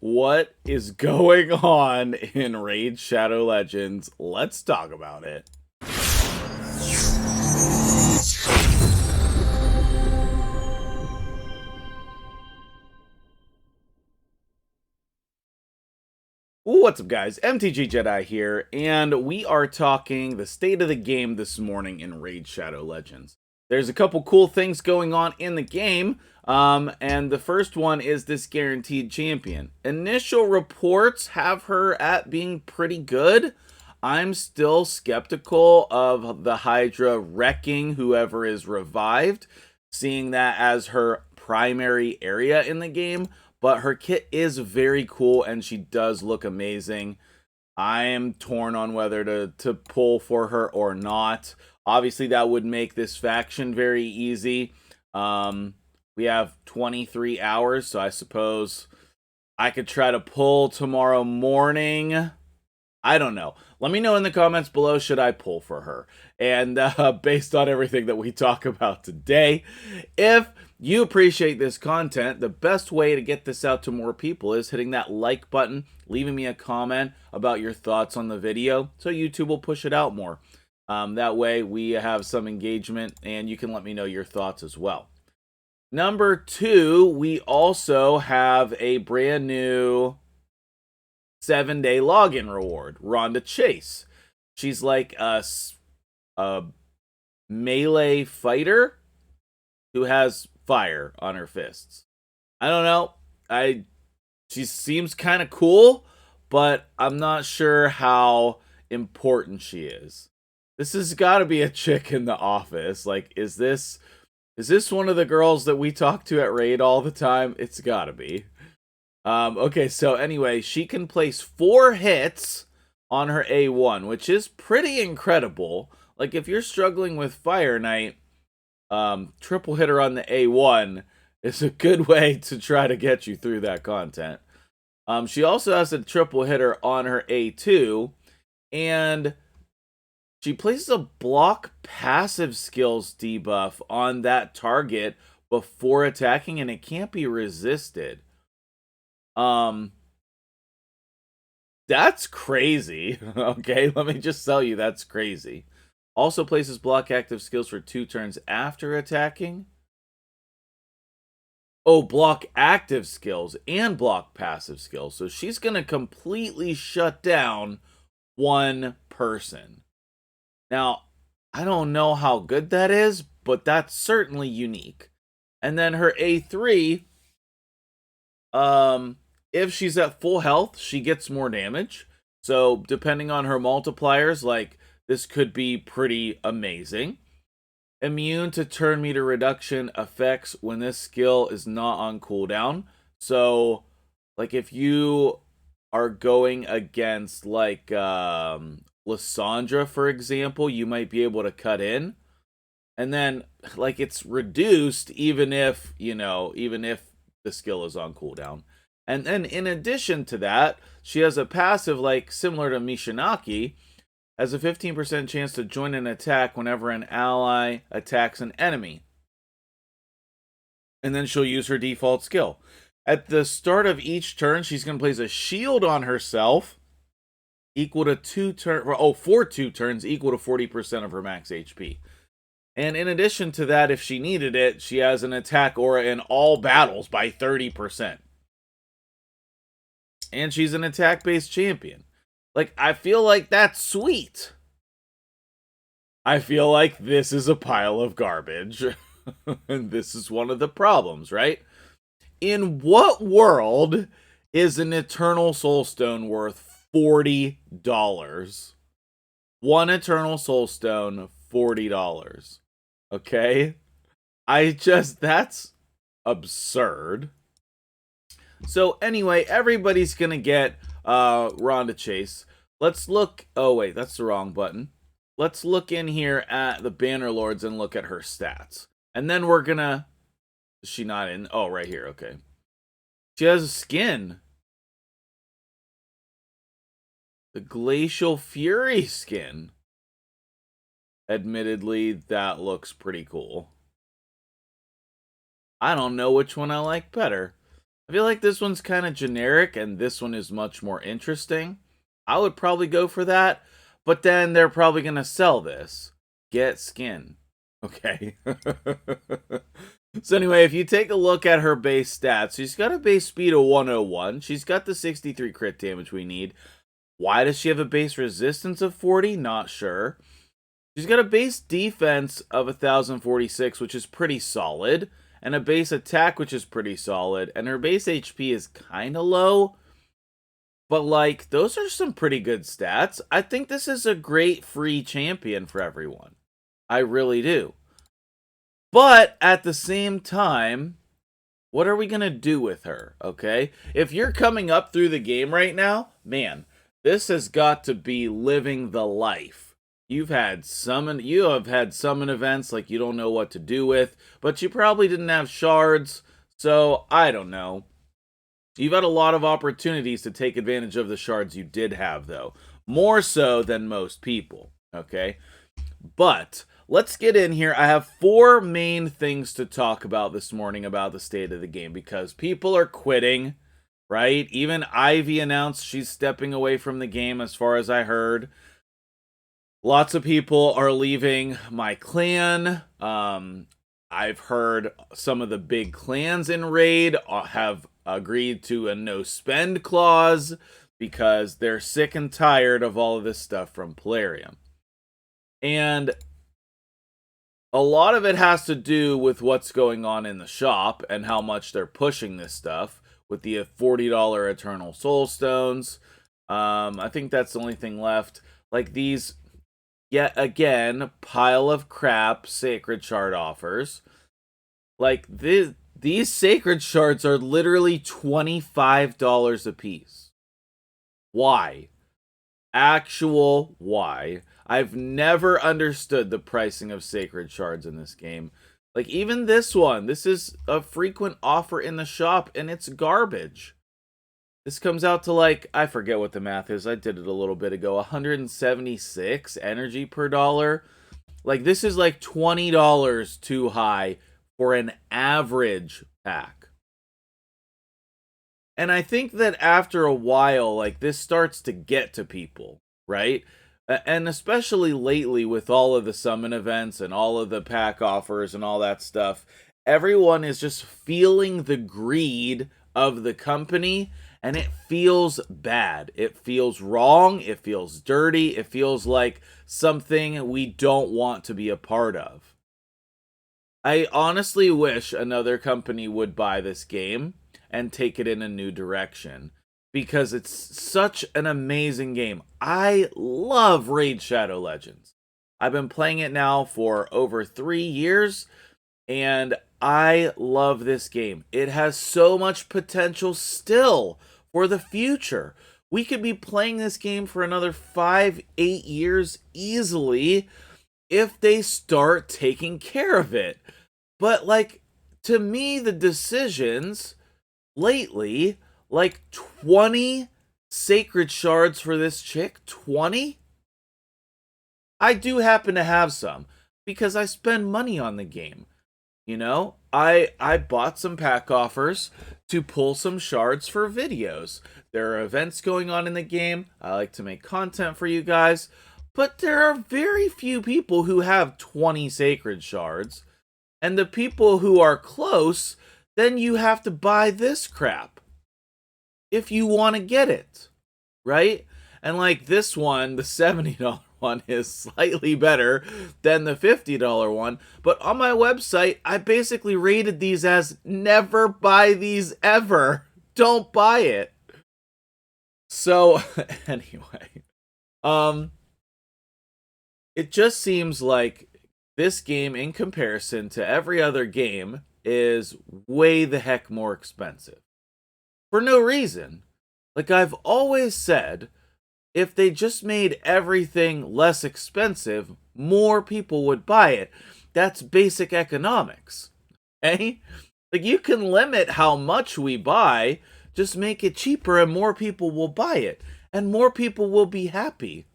What is going on in Raid Shadow Legends? Let's talk about it. What's up, guys? MtgJedi here, and we are talking the state of the game this morning in Raid Shadow Legends. There's a couple cool things going on in the game, and the first one is this guaranteed champion. Initial reports have her at being pretty good. I'm still skeptical of the Hydra wrecking whoever is revived, seeing that as her primary area in the game. But her kit is very cool, and she does look amazing. I am torn on whether to pull for her or not. Obviously, that would make this faction very easy. We have 23 hours, so I suppose I could try to pull tomorrow morning. I don't know. Let me know in the comments below, should I pull for her? And based on everything that we talk about today, if you appreciate this content, the best way to get this out to more people is hitting that like button, leaving me a comment about your thoughts on the video, so YouTube will push it out more. That way we have some engagement, and you can let me know your thoughts as well. Number 2, we also have a brand new 7-day login reward, Rhonda Chase. She's like a melee fighter who has fire on her fists. I don't know. She seems kind of cool, but I'm not sure how important she is. This has got to be a chick in the office. Like, is this one of the girls that we talk to at Raid all the time? It's got to be. Okay, so anyway, she can place 4 hits on her A1, which is pretty incredible. Like, if you're struggling with Fire Knight, triple hitter on the A1 is a good way to try to get you through that content. She also has a triple hitter on her A2, and she places a block passive skills debuff on that target before attacking, and it can't be resisted. That's crazy. Okay, let me just tell you, that's crazy. Also places block active skills for 2 turns after attacking. Oh, block active skills and block passive skills. So she's going to completely shut down one person. Now, I don't know how good that is, but that's certainly unique. And then her A3, if she's at full health, she gets more damage. So depending on her multipliers, like, this could be pretty amazing. Immune to turn meter reduction effects when this skill is not on cooldown. So, like, if you are going against, like, Lysandra, for example, you might be able to cut in. And then, like, it's reduced even if, even if the skill is on cooldown. And then, in addition to that, she has a passive, like, similar to Mishinaki, has a 15% chance to join an attack whenever an ally attacks an enemy. And then she'll use her default skill. At the start of each turn, she's going to place a shield on herself equal to 4 2 turns, equal to 40% of her max HP. And in addition to that, if she needed it, she has an attack aura in all battles by 30%. And she's an attack-based champion. Like, I feel like that's sweet. I feel like this is a pile of garbage. And this is one of the problems, right? In what world is an Eternal Soulstone worth $40? One Eternal Soulstone, $40. Okay? That's absurd. So anyway, everybody's gonna get Rhonda Chase. Let's look. Oh wait, that's the wrong button. Let's look in here at the Bannerlords and look at her stats. And then we're gonna. Is she not in? Oh, right here. Okay. She has a skin. The Glacial Fury skin. Admittedly, that looks pretty cool. I don't know which one I like better. I feel like this one's kind of generic and this one is much more interesting. I would probably go for that, but then they're probably going to sell this. Get skin. Okay. So anyway, if you take a look at her base stats, she's got a base speed of 101. She's got the 63 crit damage we need. Why does she have a base resistance of 40? Not sure. She's got a base defense of 1046, which is pretty solid, and a base attack, which is pretty solid, and her base HP is kind of low, but like, those are some pretty good stats. I think this is a great free champion for everyone. I really do. But at the same time, what are we going to do with her, okay? If you're coming up through the game right now, man, this has got to be living the life. You have had summon events like you don't know what to do with, but you probably didn't have shards, so I don't know. You've had a lot of opportunities to take advantage of the shards you did have, though. More so than most people, okay? But let's get in here. I have 4 main things to talk about this morning about the state of the game, because people are quitting, right? Even Ivy announced she's stepping away from the game, as far as I heard. Lots of people are leaving my clan. I've heard some of the big clans in Raid have agreed to a no spend clause because they're sick and tired of all of this stuff from Polarium. And a lot of it has to do with what's going on in the shop and how much they're pushing this stuff with the $40 Eternal Soul Stones. I think that's the only thing left. Like these, yet again, pile of crap Sacred Shard offers. Like these Sacred Shards are literally $25 a piece. Why? Actual why? I've never understood the pricing of Sacred Shards in this game. Like, even this one, this is a frequent offer in the shop, and it's garbage. This comes out to, like, I forget what the math is. I did it a little bit ago. 176 energy per dollar. Like, this is like $20 too high for an average pack. And I think that after a while, like, this starts to get to people, right? And especially lately with all of the summon events and all of the pack offers and all that stuff, everyone is just feeling the greed of the company, and it feels bad. It feels wrong. It feels dirty. It feels like something we don't want to be a part of. I honestly wish another company would buy this game and take it in a new direction, because it's such an amazing game. I love Raid Shadow Legends. I've been playing it now for over 3 years, and I love this game. It has so much potential still for the future. We could be playing this game for another 5-8 years easily if they start taking care of it. But, like, to me, the decisions lately, like 20 Sacred Shards for this chick, 20? I do happen to have some because I spend money on the game. You know, I bought some pack offers to pull some shards for videos. There are events going on in the game. I like to make content for you guys, but there are very few people who have 20 Sacred Shards. And the people who are close, then you have to buy this crap if you want to get it, right? And like this one, the $70 one is slightly better than the $50 one, but on my website, I basically rated these as never buy these ever. Don't buy it. So anyway, it just seems like this game, in comparison to every other game, is way the heck more expensive. For no reason. Like I've always said, if they just made everything less expensive, more people would buy it. That's basic economics. Okay? Like, you can limit how much we buy, just make it cheaper and more people will buy it. And more people will be happy.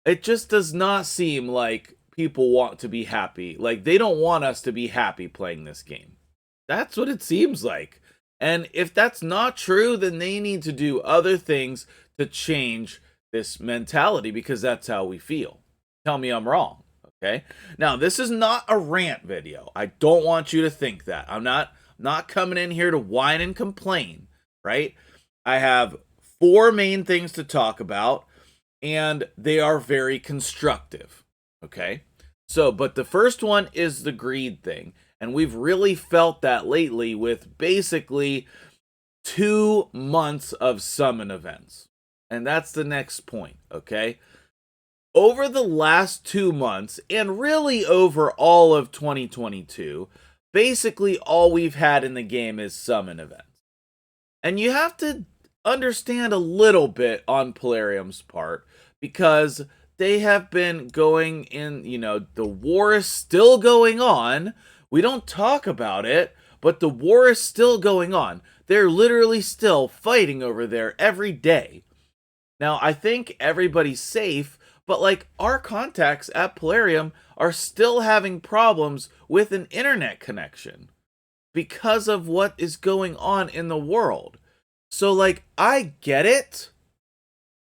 It just does not seem like people want to be happy. Like, they don't want us to be happy playing this game. That's what it seems like. And if that's not true, then they need to do other things to change this mentality, because that's how we feel. Tell me I'm wrong, okay? Now, this is not a rant video. I don't want you to think that. I'm not coming in here to whine and complain, right? I have 4 main things to talk about, and they are very constructive, okay? So, but the first one is the greed thing. And we've really felt that lately with basically 2 months of summon events. And that's the next point, okay? Over the last 2 months, and really over all of 2022, basically all we've had in the game is summon events. And you have to understand a little bit on Polarium's part, because they have been going in, the war is still going on. We don't talk about it, but the war is still going on. They're literally still fighting over there every day. Now, I think everybody's safe, but like our contacts at Polarium are still having problems with an internet connection because of what is going on in the world. So like, I get it,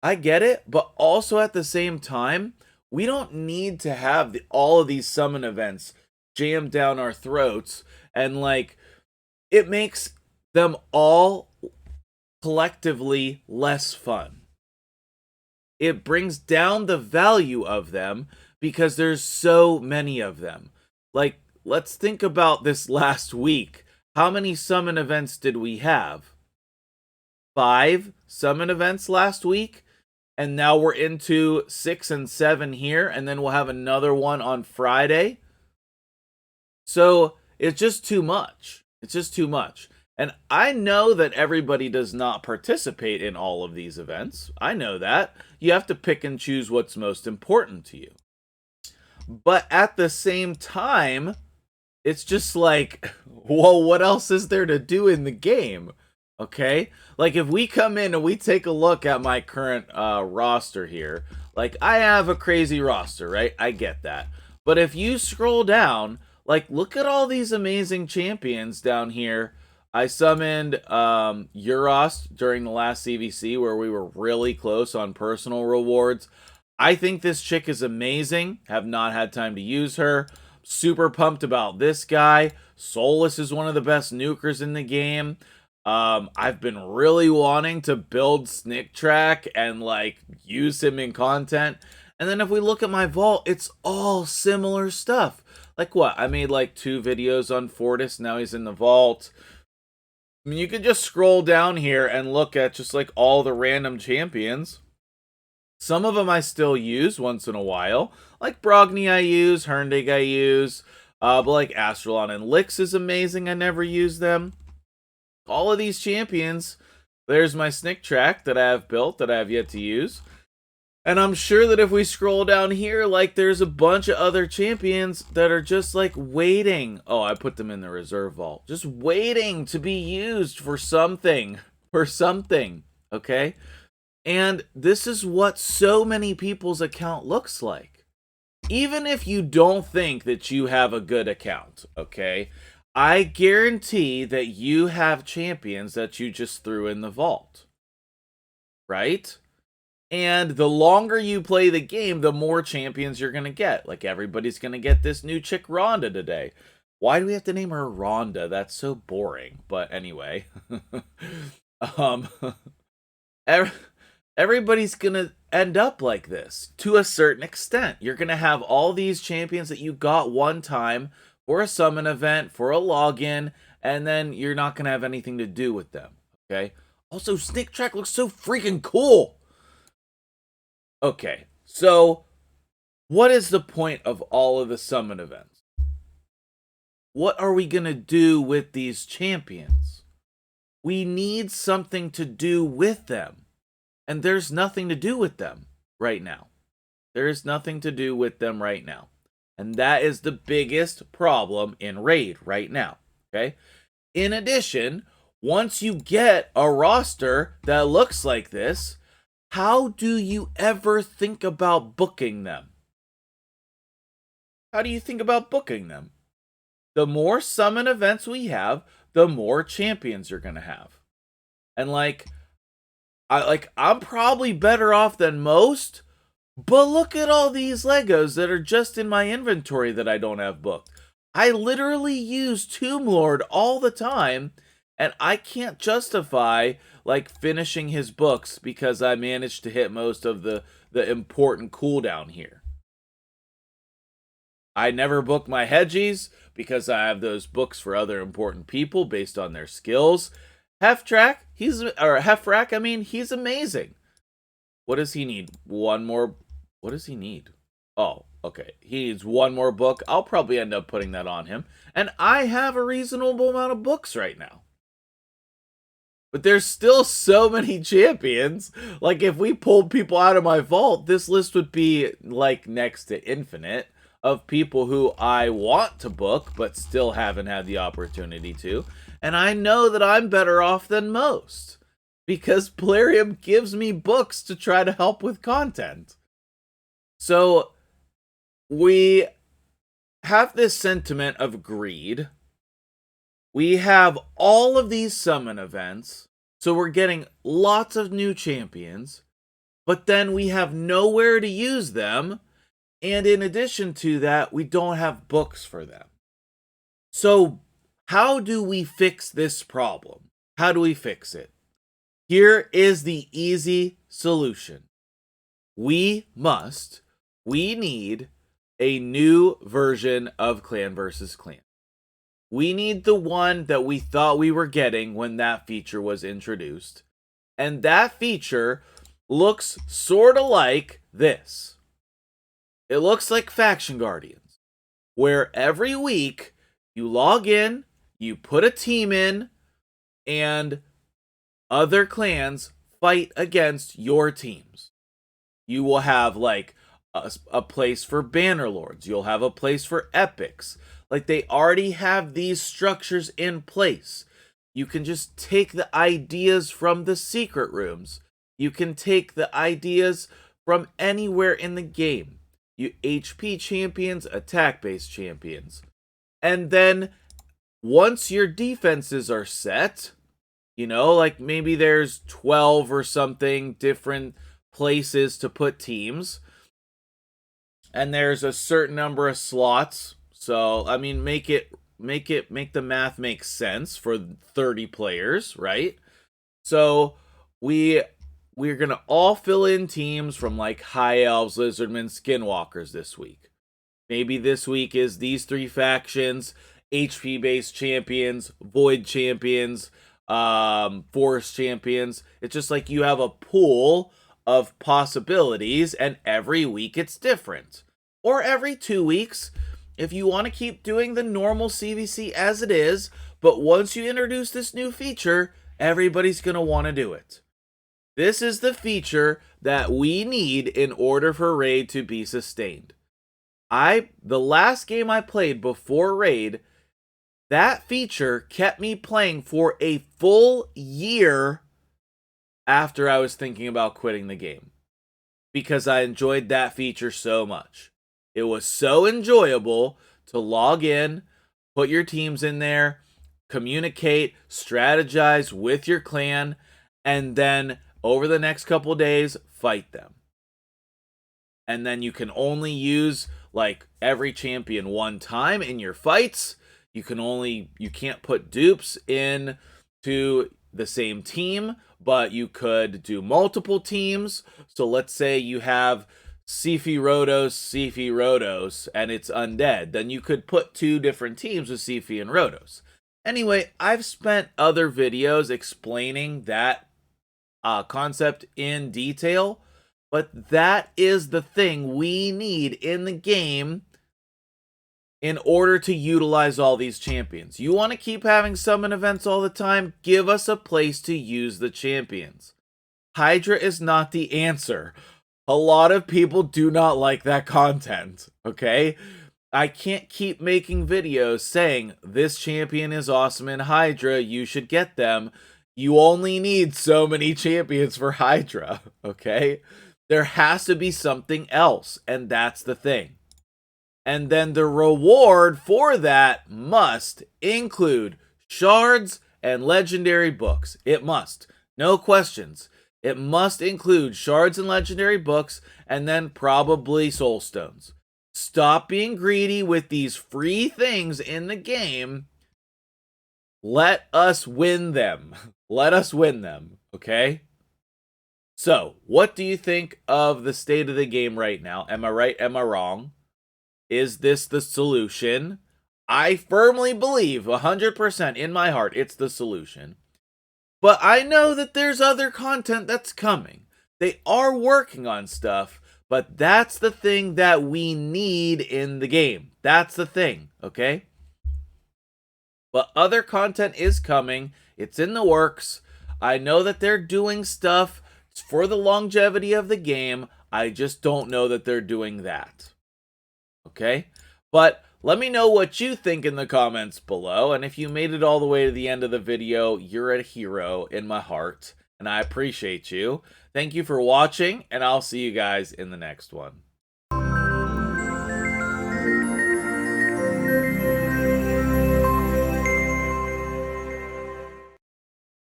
but also at the same time, we don't need to have all of these summon events jammed down our throats, and like, it makes them all collectively less fun. It brings down the value of them because there's so many of them. Like, let's think about this last week. How many summon events did we have? 5 summon events last week, and now we're into 6 and 7 here, and then we'll have another one on Friday. So it's just too much. It's just too much. And I know that everybody does not participate in all of these events. I know that. You have to pick and choose what's most important to you. But at the same time, it's just like, well, what else is there to do in the game? Okay? Like, if we come in and we take a look at my current roster here, like, I have a crazy roster, right? I get that. But if you scroll down, like, look at all these amazing champions down here. I summoned Euros during the last CVC where we were really close on personal rewards. I think this chick is amazing. Have not had time to use her. Super pumped about this guy. Solus is one of the best nukers in the game. I've been really wanting to build Snick Track and like use him in content. And then if we look at my vault, it's all similar stuff. Like what? I made like 2 videos on Fortis. Now he's in the vault. I mean, you could just scroll down here and look at just like all the random champions. Some of them I still use once in a while. Like Brogni I use, Herndeg I use. But like Astralon and Lix is amazing. I never use them. All of these champions. There's my Snick Track that I have built that I have yet to use. And I'm sure that if we scroll down here, like, there's a bunch of other champions that are just, like, waiting. Oh, I put them in the reserve vault. Just waiting to be used for something. Okay? And this is what so many people's account looks like. Even if you don't think that you have a good account, okay? I guarantee that you have champions that you just threw in the vault. Right? And the longer you play the game, the more champions you're going to get. Like, everybody's going to get this new chick Rhonda today. Why do we have to name her Rhonda? That's so boring. But anyway. Everybody's going to end up like this to a certain extent. You're going to have all these champions that you got one time for a summon event, for a login, and then you're not going to have anything to do with them. Okay? Also, Snick Track looks so freaking cool. Okay, so what is the point of all of the summon events? What are we going to do with these champions? We need something to do with them. And there's nothing to do with them right now. There is nothing to do with them right now. And that is the biggest problem in Raid right now. Okay? In addition, once you get a roster that looks like this, how do you ever think about booking them? How do you think about booking them? The more summon events we have, the more champions you're going to have. And I'm probably better off than most, but look at all these Legos that are just in my inventory that I don't have booked. I literally use Tomb Lord all the time, and I can't justify finishing his books because I managed to hit most of the important cooldown here. I never book my Hedgies because I have those books for other important people based on their skills. Hefrak, he's amazing. What does he need? One more. What does he need? Oh, okay. He needs one more book. I'll probably end up putting that on him. And I have a reasonable amount of books right now. But there's still so many champions. If we pulled people out of my vault, this list would be next to infinite of people who I want to book but still haven't had the opportunity to. And I know that I'm better off than most because Plarium gives me books to try to help with content. So we have this sentiment of greed. We have all of these summon events, so we're getting lots of new champions, but then we have nowhere to use them, and in addition to that, we don't have books for them. So how do we fix this problem? How do we fix it? Here is the easy solution. We need a new version of Clan vs. Clan. We need the one that we thought we were getting when that feature was introduced. And that feature looks sort of like this. It looks like Faction Guardians, where every week you log in, you put a team in, and other clans fight against your teams. You will have a place for Bannerlords. You'll have a place for Epics. They already have these structures in place. You can just take the ideas from the secret rooms. You can take the ideas from anywhere in the game. You HP champions, attack-based champions. And then once your defenses are set, maybe there's 12 or something different places to put teams. And there's a certain number of slots. So, make the math make sense for 30 players, right? So, we're going to all fill in teams from High Elves, Lizardmen, Skinwalkers this week. Maybe this week is these three factions, HP-based champions, Void champions, Forest champions. It's just you have a pool of possibilities, and every week it's different. Or every 2 weeks, if you want to keep doing the normal CVC as it is, but once you introduce this new feature, everybody's going to want to do it. This is the feature that we need in order for Raid to be sustained. The last game I played before Raid, that feature kept me playing for a full year after I was thinking about quitting the game, because I enjoyed that feature so much. It was so enjoyable to log in, put your teams in there, communicate, strategize with your clan, and then over the next couple days, fight them. And then you can only use every champion one time in your fights. You can't put dupes in to the same team, but you could do multiple teams. So let's say you have Sifi Rodos, and it's undead. Then you could put two different teams with Sifi and Rodos. Anyway, I've spent other videos explaining that concept in detail, but that is the thing we need in the game in order to utilize all these champions. You want to keep having summon events all the time? Give us a place to use the champions. Hydra is not the answer. A lot of people do not like that content, okay? I can't keep making videos saying, this champion is awesome in Hydra, you should get them. You only need so many champions for Hydra, okay? There has to be something else, and that's the thing. And then the reward for that must include Shards and legendary books. It must. No questions. It must include shards and legendary books, and then probably soul stones. Stop being greedy with these free things in the game. Let us win them. Let us win them, okay? So, what do you think of the state of the game right now? Am I right? Am I wrong? Is this the solution? I firmly believe 100% in my heart it's the solution. But I know that there's other content that's coming. They are working on stuff, but that's the thing that we need in the game. That's the thing, okay? But other content is coming. It's in the works. I know that they're doing stuff for the longevity of the game. I just don't know that they're doing that. Okay? But let me know what you think in the comments below. And if you made it all the way to the end of the video, you're a hero in my heart. And I appreciate you. Thank you for watching, and I'll see you guys in the next one.